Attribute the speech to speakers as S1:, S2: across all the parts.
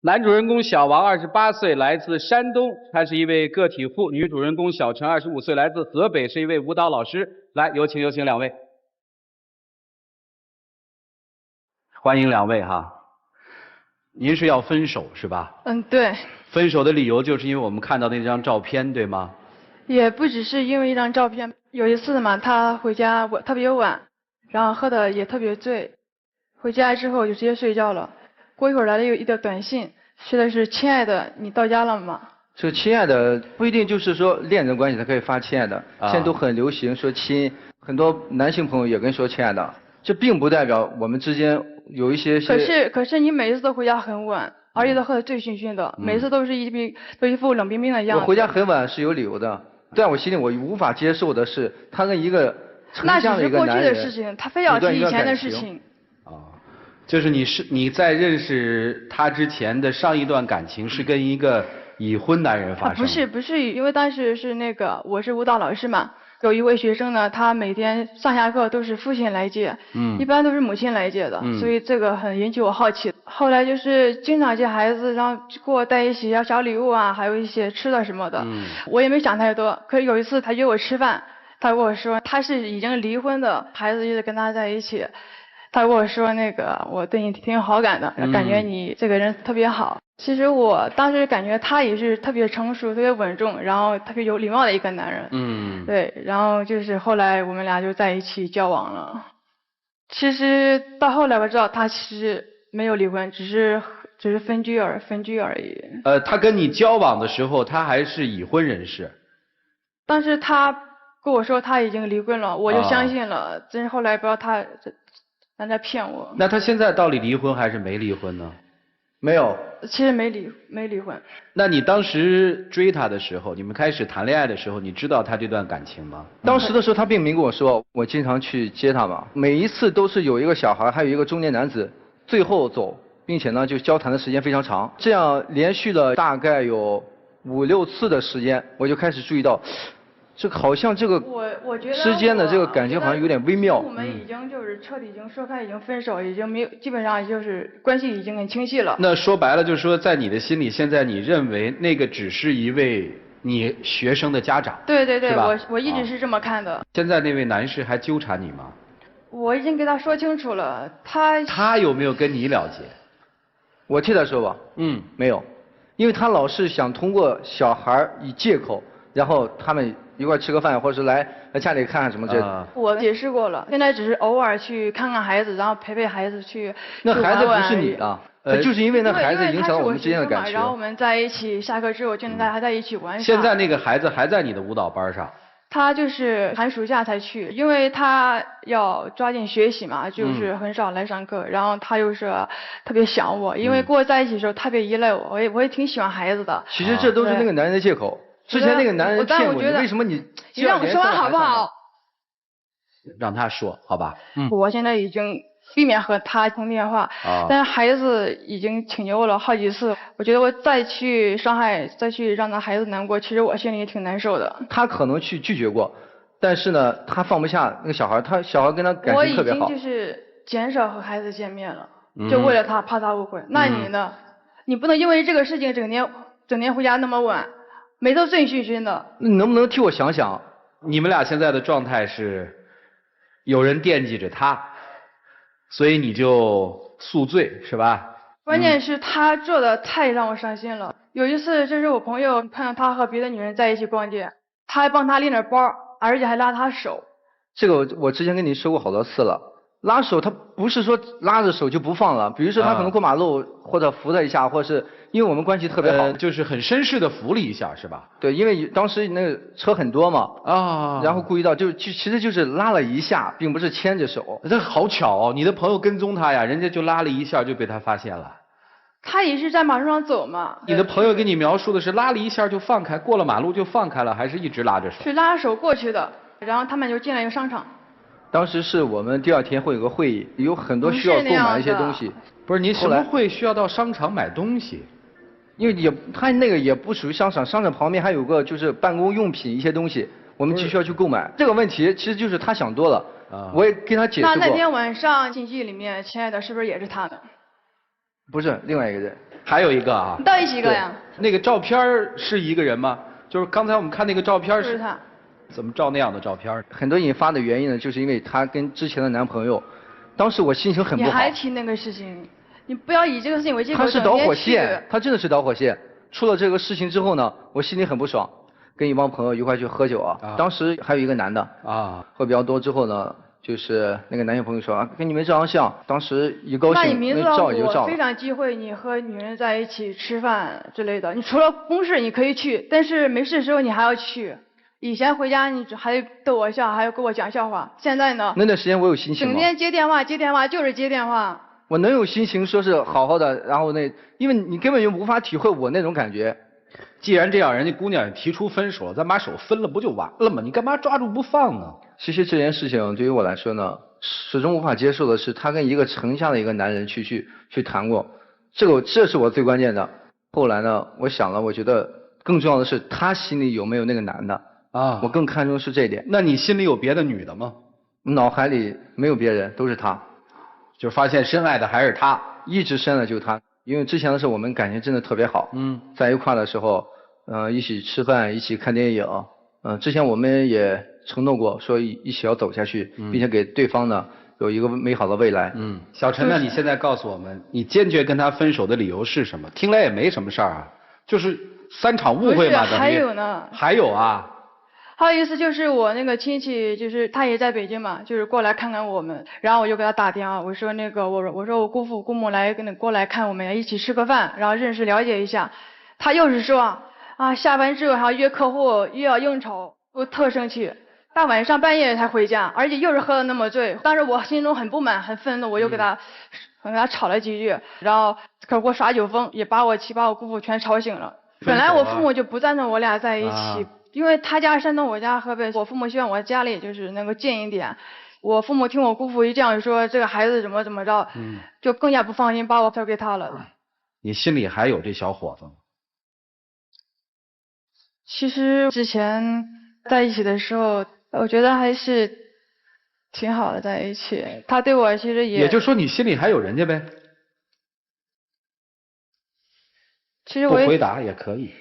S1: 男主人公小王28岁，来自山东，他是一位个体户；女主人公小陈25岁，来自河北，是一位舞蹈老师。来，有请两位，欢迎两位哈。您是要分手是吧？
S2: 嗯，对。
S1: 分手的理由就是因为我们看到那张照片，对吗？
S2: 也不只是因为一张照片，有一次嘛，他回家我特别晚，然后喝的也特别醉，回家之后就直接睡觉了。过一会儿来了一条短信，说的是亲爱的，你到家了吗？
S3: 这亲爱的不一定就是说恋人关系才可以发亲爱的，现在都很流行说亲，很多男性朋友也跟说亲爱的，这并不代表我们之间有一些。
S2: 可是你每次都回家很晚，而且都喝得醉醺醺的，每次都一副冷冰冰的样子。
S3: 我回家很晚是有理由的，在我心里我无法接受的是他跟一个丞相的一个男人。
S2: 那只是过去的事情，他非要提以前的事情。
S1: 就是你在认识他之前的上一段感情是跟一个已婚男人发生的？
S2: 不是，因为当时是我是舞蹈老师嘛，有一位学生呢，他每天上下课都是父亲来接，一般都是母亲来接的，所以这个很引起我好奇。后来就是经常接孩子，然后给我带一起要小礼物啊，还有一些吃的什么的，我也没想太多。可是有一次他约我吃饭，他跟我说他是已经离婚的，孩子一直跟他在一起。他跟我说我对你挺有好感的，感觉你这个人特别好。其实我当时感觉他也是特别成熟、特别稳重，然后特别有礼貌的一个男人。对，然后就是后来我们俩就在一起交往了。其实到后来我知道他其实没有离婚，只是分居而已。
S1: 他跟你交往的时候，他还是已婚人士。
S2: 但是他跟我说他已经离婚了，我就相信了。真是后来不知道他在骗我。
S1: 那他现在到底离婚还是没离婚呢？
S3: 没有，
S2: 其实没离婚。
S1: 那你当时追他的时候，你们开始谈恋爱的时候，你知道他这段感情吗？
S3: 当时的时候他并没跟我说，我经常去接他嘛，每一次都是有一个小孩，还有一个中年男子最后走，并且呢就交谈的时间非常长，这样连续了大概有5、6次的时间，我就开始注意到。这好像这个
S2: 我觉得
S3: 之间的这个感情好像有点微妙。
S2: 我们已经就是彻底已经说开，已经分手，已经没有，基本上就是关系已经很清晰了。
S1: 那说白了就是说，在你的心里，现在你认为那个只是一位你学生的家长。
S2: 对，我一直是这么看的。
S1: 现在那位男士还纠缠你吗？
S2: 我已经给他说清楚了，
S1: 他有没有跟你了结？
S3: 我替他说吧，没有，因为他老是想通过小孩以借口，然后他们一块吃个饭，或者是来家里看看什么之类的。
S2: 我解释过了，现在只是偶尔去看看孩子，然后陪孩子去。
S3: 那孩子不是你的，就是因为那孩子影响了我们之间的感情。
S2: 然后我们在一起，下课之后就能大家还在一起玩耍。
S1: 现在那个孩子还在你的舞蹈班上？
S2: 他就是寒暑假才去，因为他要抓紧学习嘛，就是很少来上课。然后他又是特别想我，因为跟我在一起的时候特别依赖我，我也挺喜欢孩子的。
S3: 其实这都是那个男人的借口。之前那个男人骗我，为什么你
S2: 让我说完好不好？
S1: 让他说，好吧。
S2: 我现在已经避免和他通电话，但是孩子已经请求我了好几次，我觉得我再去伤害，再去让他孩子难过，其实我心里也挺难受的。
S3: 他可能去拒绝过，但是呢，他放不下那个小孩，小孩跟他感情特别好。
S2: 我已经就是减少和孩子见面了，就为了他，怕他误会。那你呢？你不能因为这个事情整天回家那么晚。每都醉醺醺的，
S3: 你能不能替我想想？
S1: 你们俩现在的状态是，有人惦记着他，所以你就宿醉是吧？
S2: 关键是他做的太让我伤心了。有一次，就是我朋友看到他和别的女人在一起逛街，他还帮他拎着包，而且还拉他手。
S3: 这个我之前跟你说过好多次了，拉手他不是说拉着手就不放了，比如说他可能过马路或者扶他一下，或是。因为我们关系特别好，
S1: 就是很绅士的扶了一下，是吧？
S3: 对，因为当时那个车很多嘛，然后顾及到其实就是拉了一下，并不是牵着手。
S1: 这好巧哦，你的朋友跟踪他呀，人家就拉了一下就被他发现了。
S2: 他也是在马路上走嘛。
S1: 你的朋友给你描述的是拉了一下就放开，过了马路就放开了，还是一直拉着手？
S2: 是拉着手过去的，然后他们就进了一个商场。
S3: 当时是我们第2天会有个会议，有很多需要购买一些东西。
S1: 不是你什么会需要到商场买东西？
S3: 因为他那个也不属于商场，商场旁边还有个就是办公用品一些东西，我们急需要去购买。这个问题其实就是他想多了，我也跟他解释过。
S2: 那天晚上信息里面，亲爱的是不是也是他的？
S3: 不是，另外一个人。
S1: 还有一个啊，
S2: 到一起一个呀。
S1: 那个照片是一个人吗？就是刚才我们看那个照片
S2: 就是他。
S1: 怎么照那样的照片？
S3: 很多引发的原因呢，就是因为她跟之前的男朋友，当时我心情很不好。
S2: 你还提那个事情，你不要以这个事情为借口。
S3: 他是导火线，他真的是导火线。出了这个事情之后呢，我心里很不爽，跟一帮朋友一块去喝酒啊。当时还有一个男的啊，喝比较多之后呢，就是那个男性朋友说啊，跟你们照张相。当时一高兴，
S2: 那你明知道
S3: 我
S2: 非常忌讳你和女人在一起吃饭之类的，你除了公事你可以去，但是没事的时候你还要去。以前回家你还逗我笑，还要给我讲笑话，现在呢？
S3: 那段时间我有心情吗？
S2: 整天接电话就是接电话。
S3: 我能有心情说是好好的，然后因为你根本就无法体会我那种感觉。
S1: 既然这样，人家姑娘也提出分手，咱把手分了不就完了吗？你干嘛抓住不放呢？
S3: 其实这件事情对于我来说呢，始终无法接受的是，她跟一个城下的一个男人去谈过，这是我最关键的。后来呢，我想了，我觉得更重要的是她心里有没有那个男的啊？我更看重的是这一点。
S1: 那你心里有别的女的吗？
S3: 脑海里没有别人，都是她。
S1: 就发现深爱的还是他，
S3: 一直深爱的就是他。因为之前的时候我们感情真的特别好，在一块的时候，一起吃饭，一起看电影，之前我们也承诺过说一起要走下去，并且给对方呢有一个美好的未来。
S1: 小陈呢，你现在告诉我们，你坚决跟他分手的理由是什么？听来也没什么事儿啊，就是3场误会嘛。
S2: 还有呢？
S1: 还有啊。
S2: 还有一次就是我那个亲戚，就是他也在北京嘛，就是过来看看我们，然后我就给他打电话，我说那个我说我姑父姑母过来看我们，一起吃个饭，然后认识了解一下。他又是说啊，下班之后还要约客户，又要应酬，我特生气。大晚上半夜才回家，而且又是喝得那么醉，当时我心中很不满很愤怒，我又跟他吵了几句，然后可给我耍酒疯，也把我姑父全吵醒了。本来我父母就不赞成我俩在一起。因为他家山东，我家河北，我父母希望我家里就是能够近一点。我父母听我姑父一这样说，这个孩子怎么着，就更加不放心，把我交给他了。
S1: 你心里还有这小伙子吗？
S2: 其实之前在一起的时候，我觉得还是挺好的，在一起。他对我其实
S1: 也就是说你心里还有人家呗？
S2: 其实
S1: 不回答也可以。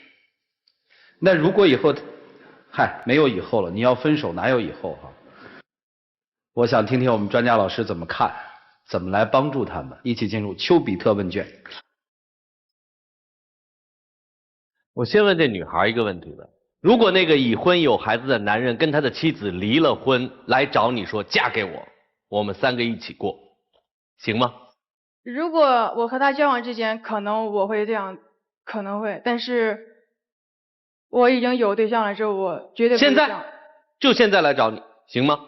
S1: 那如果以后。嗨，没有以后了，你要分手哪有以后哈？我想听听我们专家老师怎么看，怎么来帮助他们，一起进入丘比特问卷。
S4: 我先问这女孩一个问题吧，如果那个已婚有孩子的男人跟他的妻子离了婚，来找你说嫁给我，我们3个一起过，行吗？
S2: 如果我和他交往之前，可能我会这样，可能会，但是。我已经有对象了之后，我绝对不会这样。
S4: 现在来找你，行吗？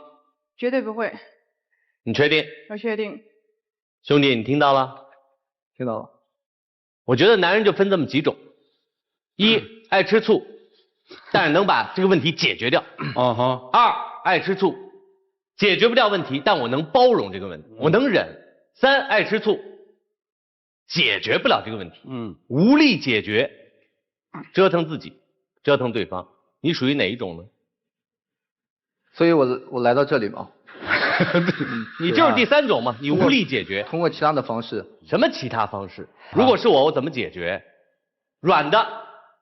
S2: 绝对不会。
S4: 你确定？
S2: 我确定。
S4: 兄弟，你听到了？
S3: 听到了。
S4: 我觉得男人就分这么几种：一，爱吃醋，但是能把这个问题解决掉。2，爱吃醋，解决不掉问题，但我能包容这个问题，我能忍。3，爱吃醋，解决不了这个问题，无力解决，折腾自己。折腾对方，你属于哪一种呢？
S3: 所以我来到这里嘛，
S4: 你就是第3种嘛，你无力解决。
S3: 通过其他的方式。
S4: 什么其他方式？如果是我怎么解决？软的，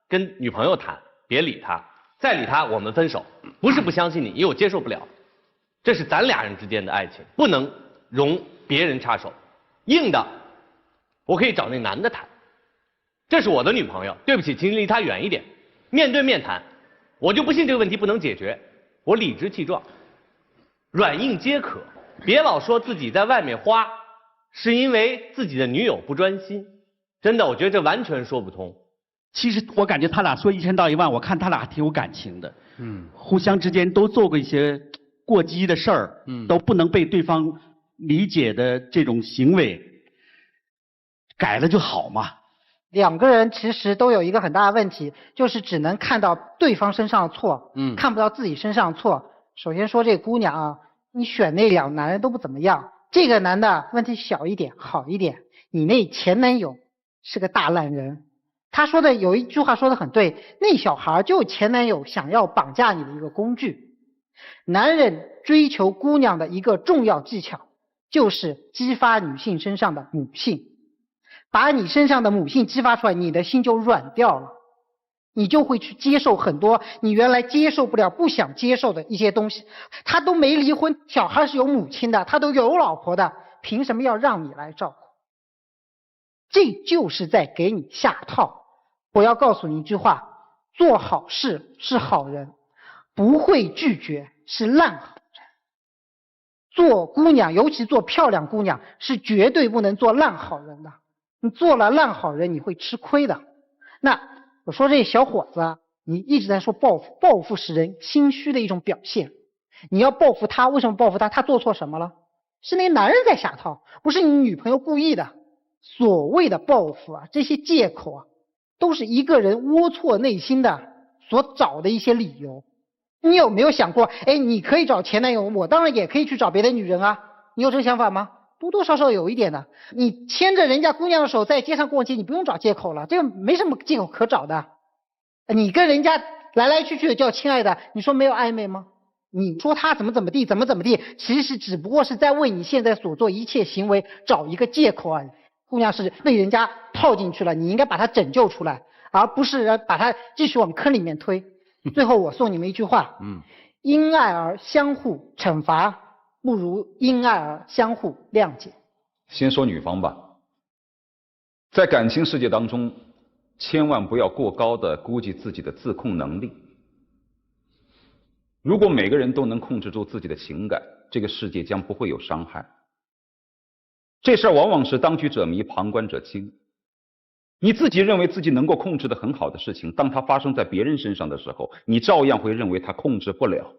S4: 跟女朋友谈，别理她，再理她我们分手。不是不相信你，因为我接受不了，这是咱俩人之间的爱情，不能容别人插手。硬的，我可以找那男的谈，这是我的女朋友，对不起，请离她远一点。面对面谈，我就不信这个问题不能解决，我理直气壮，软硬皆可，别老说自己在外面花，是因为自己的女友不专心，真的，我觉得这完全说不通。
S5: 其实我感觉他俩说1000道1万，我看他俩挺有感情的，互相之间都做过一些过激的事儿，都不能被对方理解的这种行为，改了就好嘛。
S6: 2个人其实都有一个很大的问题，就是只能看到对方身上的错，看不到自己身上的错。首先说这个姑娘啊，你选那2男人都不怎么样，这个男的问题小一点，好一点，你那前男友是个大烂人。他说的有一句话说的很对，那小孩就前男友想要绑架你的一个工具。男人追求姑娘的一个重要技巧，就是激发女性身上的母性。把你身上的母性激发出来，你的心就软掉了，你就会去接受很多你原来接受不了、不想接受的一些东西。他都没离婚，小孩是有母亲的，他都有老婆的，凭什么要让你来照顾？这就是在给你下套。我要告诉你一句话，做好事是好人，不会拒绝是烂好人。做姑娘，尤其做漂亮姑娘，是绝对不能做烂好人的。你做了烂好人，你会吃亏的。那我说这小伙子，你一直在说报复，报复是人心虚的一种表现。你要报复他，为什么报复他？他做错什么了？是那个男人在下套，不是你女朋友故意的。所谓的报复啊，这些借口啊，都是一个人龌龊内心的所找的一些理由。你有没有想过，你可以找前男友，我当然也可以去找别的女人啊，你有这个想法吗？多多少少有一点的。你牵着人家姑娘的手在街上逛街，你不用找借口了，这个没什么借口可找的。你跟人家来来去去的叫亲爱的，你说没有暧昧吗？你说他怎么地，其实只不过是在为你现在所做一切行为找一个借口而已。姑娘是被人家套进去了，你应该把她拯救出来，而不是把她继续往坑里面推。最后我送你们一句话，因爱而相互惩罚，不如因爱而相互谅解。
S7: 先说女方吧，在感情世界当中，千万不要过高的估计自己的自控能力。如果每个人都能控制住自己的情感，这个世界将不会有伤害。这事儿往往是当局者迷，旁观者清。你自己认为自己能够控制得很好的事情，当它发生在别人身上的时候，你照样会认为它控制不了。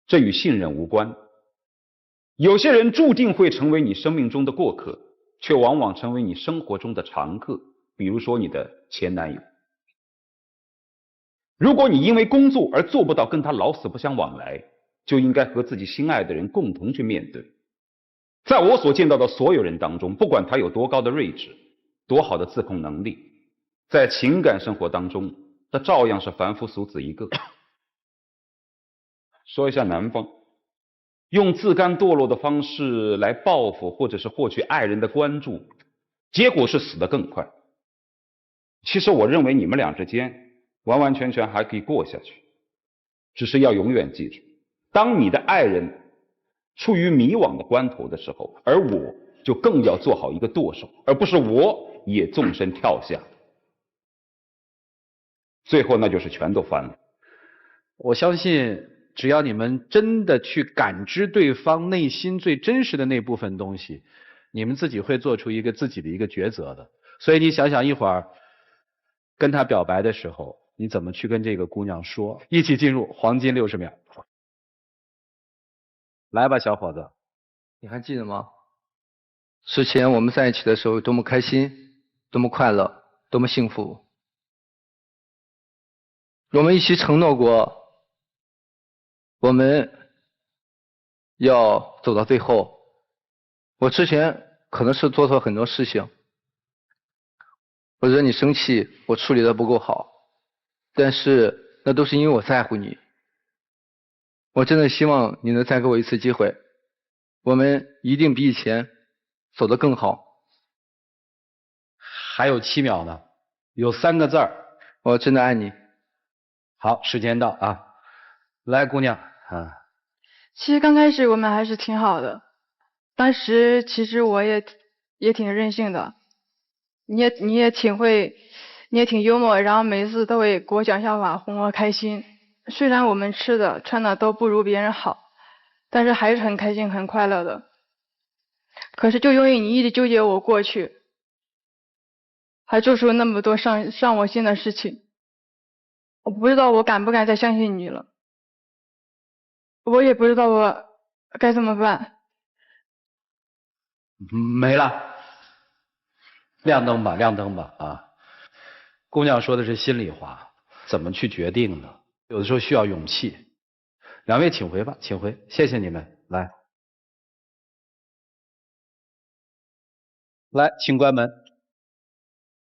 S7: 这与信任无关。有些人注定会成为你生命中的过客，却往往成为你生活中的常客，比如说你的前男友。如果你因为工作而做不到跟他老死不相往来，就应该和自己心爱的人共同去面对。在我所见到的所有人当中，不管他有多高的睿智，多好的自控能力，在情感生活当中，他照样是凡夫俗子一个。说一下男方，用自甘堕落的方式来报复或者是获取爱人的关注，结果是死得更快。其实我认为你们俩之间完完全全还可以过下去，只是要永远记住，当你的爱人处于迷惘的关头的时候，而我就更要做好一个舵手，而不是我也纵身跳下，最后那就是全都翻了。
S1: 我相信只要你们真的去感知对方内心最真实的那部分东西，你们自己会做出一个自己的一个抉择的。所以你想想一会儿跟他表白的时候，你怎么去跟这个姑娘说。一起进入黄金60秒。来吧，小伙子。
S3: 你还记得吗？之前我们在一起的时候多么开心，多么快乐，多么幸福。我们一起承诺过，我们要走到最后。我之前可能是做错很多事情，我惹你生气，我处理的不够好，但是那都是因为我在乎你。我真的希望你能再给我一次机会，我们一定比以前走得更好。
S1: 还有7秒呢，有3个字儿，
S3: 我真的爱你。
S1: 好，时间到啊，来姑娘啊。
S2: 其实刚开始我们还是挺好的，当时其实我也挺任性的，你也挺幽默，然后每次都会给我讲笑话哄我开心。虽然我们吃的穿的都不如别人好，但是还是很开心很快乐的。可是就因为你一直纠结我过去，还做出那么多伤我心的事情，我不知道我敢不敢再相信你了，我也不知道我该怎么办。
S1: 没了，亮灯吧，亮灯吧啊！姑娘说的是心里话，怎么去决定呢？有的时候需要勇气。2位请回吧，请回，谢谢你们。来，请关门。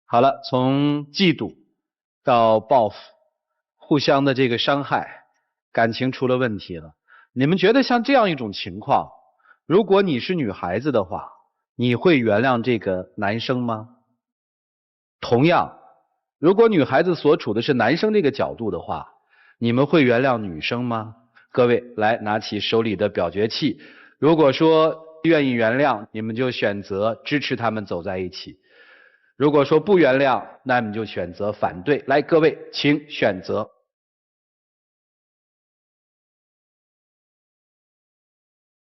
S1: 好了，从嫉妒到报复，互相的这个伤害，感情出了问题了。你们觉得像这样一种情况，如果你是女孩子的话，你会原谅这个男生吗？同样，如果女孩子所处的是男生这个角度的话，你们会原谅女生吗？各位来拿起手里的表决器，如果说愿意原谅，你们就选择支持他们走在一起；如果说不原谅，那你们就选择反对。来，各位请选择。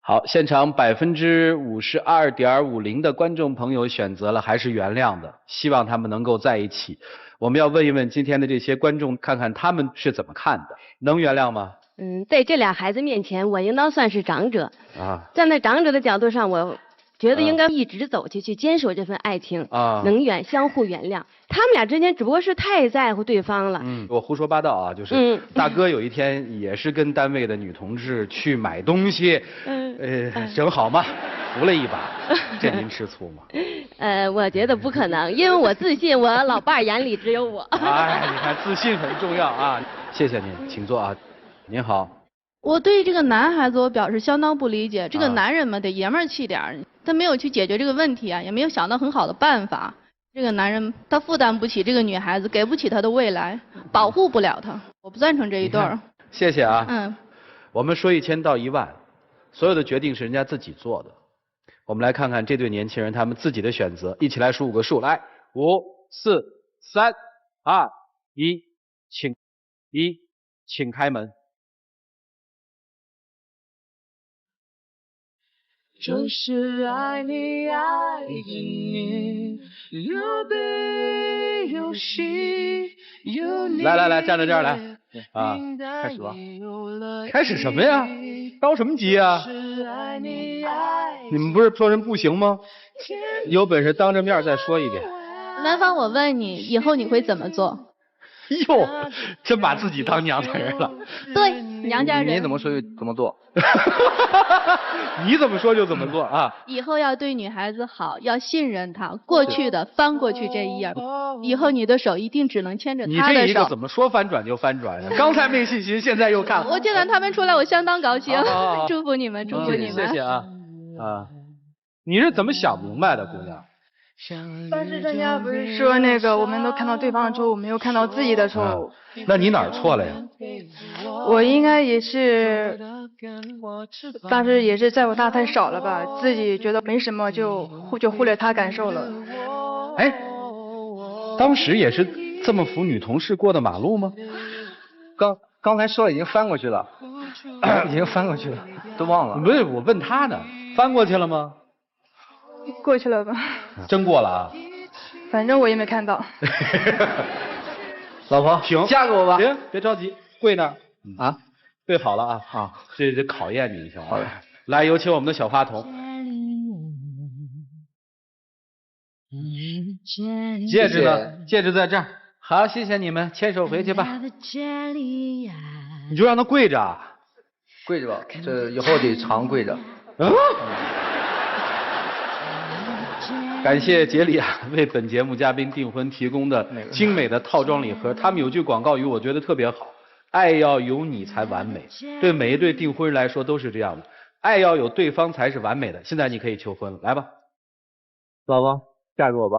S1: 好，现场52.50%的观众朋友选择了还是原谅的，希望他们能够在一起。我们要问一问今天的这些观众，看看他们是怎么看的，能原谅吗？
S8: 在这俩孩子面前，我应当算是长者
S1: 啊。
S8: 站在长者的角度上，我觉得应该一直走下去，坚守这份爱情啊，相互原谅。他们俩之间只不过是太在乎对方了。
S1: 我胡说八道啊，就是大哥有一天也是跟单位的女同志去买东西，正好嘛，扶了一把，这您吃醋吗？
S8: 我觉得不可能，因为我自信，我老伴儿眼里只有我。
S1: 哎，你看自信很重要啊！谢谢您，请坐啊。您好。
S9: 我对这个男孩子我表示相当不理解，这个男人嘛得爷们儿气点儿，他没有去解决这个问题啊，也没有想到很好的办法。这个男人他负担不起这个女孩子，给不起她的未来，保护不了她，我不赞成这一对儿。
S1: 谢谢啊。我们说1000到1万，所有的决定是人家自己做的。我们来看看这对年轻人他们自己的选择，一起来数5个数，来，5、4、3、2、1，请开门。
S10: 就是爱你爱你，有悲有喜，有你。
S1: 来，站在这儿来啊！开始吧。开始什么呀？着什么急啊？你们不是说人不行吗？有本事当着面再说一遍。
S9: 男方，我问你，以后你会怎么做？
S1: 哟，真把自己当娘家人了。
S9: 对，娘家人。
S3: 你怎么说就怎么做。
S1: 你怎么说就怎么做啊！
S9: 以后要对女孩子好，要信任她，过去的翻过去这一页，以后你的手一定只能牵着她的手。
S1: 你这一个怎么说翻转就翻转呀？刚才没信心，现在又看了。
S9: 我见到他们出来，我相当高兴，祝福你们，祝福你们。
S1: 谢谢啊你是怎么想明白的，姑娘？
S2: 但是专家不是说那个我们都看到对方的错误，没有看到自己的错误。
S1: 那你哪儿错了呀？
S2: 我应该也是，当时也是在乎他太少了吧，自己觉得没什么就忽略他感受了。
S1: 哎，当时也是这么扶女同事过的马路吗？
S3: 刚才说了已经翻过去了，已经翻过去了，都忘了。
S1: 不是，我问他呢，翻过去了吗？
S2: 过去了吧？
S1: 真过了啊？
S2: 反正我也没看到。
S3: 老婆，
S1: 行，
S3: 嫁给我吧。
S1: 行，别着急，跪那儿
S3: 啊，
S1: 跪好了啊。好，这得考验你一下。
S3: 好的。
S1: 来，有请我们的小花童。戒指呢？戒指在这儿。好，谢谢你们，牵手回去吧。你就让他跪着。
S3: 跪着吧，这以后得常跪着。
S1: 感谢杰里亚为本节目嘉宾订婚提供的精美的套装礼盒。他们有句广告语，我觉得特别好：爱要有你才完美。对每一对订婚人来说都是这样的，爱要有对方才是完美的。现在你可以求婚了，来吧，
S3: 老婆，嫁给我吧。